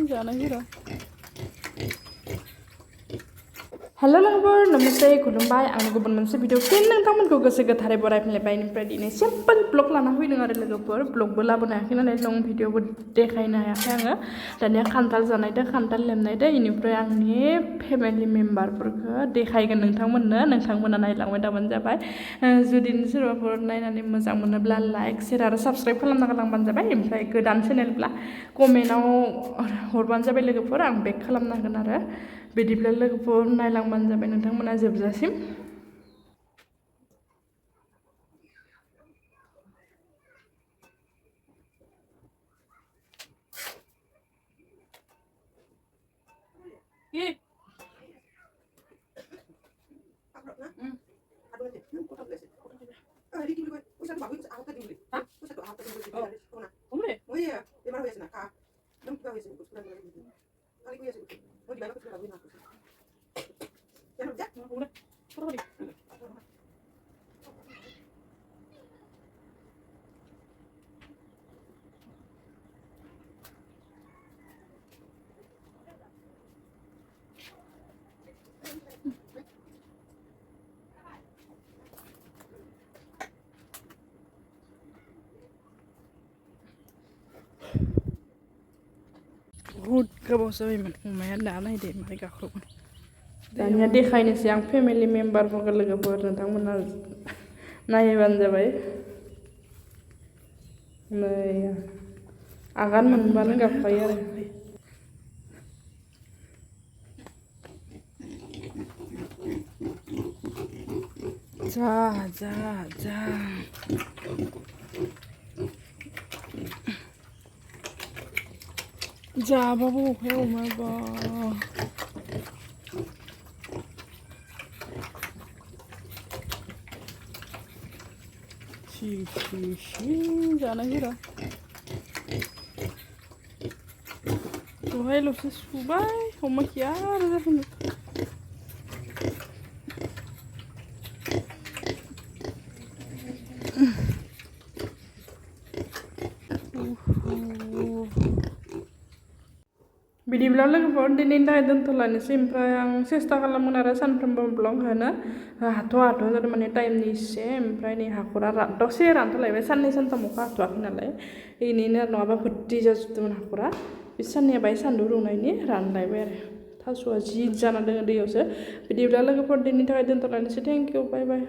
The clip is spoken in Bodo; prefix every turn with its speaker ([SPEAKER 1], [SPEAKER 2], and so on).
[SPEAKER 1] जानायफोरा हेलो लोगोफोर नमस्ते खुलुमबाय आंनि गुबुन मोनसे भिडिअ फिन नोंथांमोनखौ गोसो गोथारै बरायफिनलायबाय बेनिफ्राय दिनै सिम्पल ब्लग लाना फैदों आरो लोगोफोर ब्लगबो लाबोनो हायाखै नालाय लं भिडिअबो देखायनो हायाखै आङो दानिया खान्थाल जानायदो खान्थाल लेमनायदो इनिफ्राय आंनि फेमिलि मेम्बारफोरखौ देखायगोन नोंथांमोना नायलांबाय थाबानो जाबाय जुदि सोरबाफोर नायनानै मोजां मोनोब्ला लाइक शेयार आरो साबस्क्राइब खालामना गालांबानो जाबाय ओमफ्राय गोदान चेनेलब्ला कमेन्टआव हरबानो जाबाय लोगोफोर आं बेक खालामना होगोन आरो बिदिब्ला लोगोफोर नायलांबानो जाबाय नोंथांमोना जोबजासिम बहुत गोबाव जाबायमोन अमाया दा नायदो मारै गाख्रबो दानिया देखायनोसै आं फेमिलि मेम्बारफोरखौ लोगोफोर नोंथांमोना नायबानो जाबाय नै आगान मोनबानो गाबखायो आरो जा जा जा जाबाबो अखाया अमाबा जानायफोरा दहायल'सो सुबाय अमा खिया आरो जाफिनो बिदिब्ला लोगोफोर दिनैनि थाखाय दोनथ'लायनोसै ओमफ्राय आं सेस्था खालामगोन आरो सानफ्रोमबो ब्लग होनो हाथ'आ जादों माने टाइमनि इसे ओमफ्राय नै हाखरा दसे रानथ'लायबाय साननै सानथाम अखा हाथ'वाखै नालाय बेनिनो नङाबा भर्ति जाजोबदोंमोन हाखरा बे साननैया बाहाय सान्दुं दुंनायनि रानलायबाय आरो थास'आ जि जाना दङ दैयावसो बिदिब्ला लोगोफोर दिनैनि थाखाय दोनथ'लायनोसै थेंक इउ बाय बाय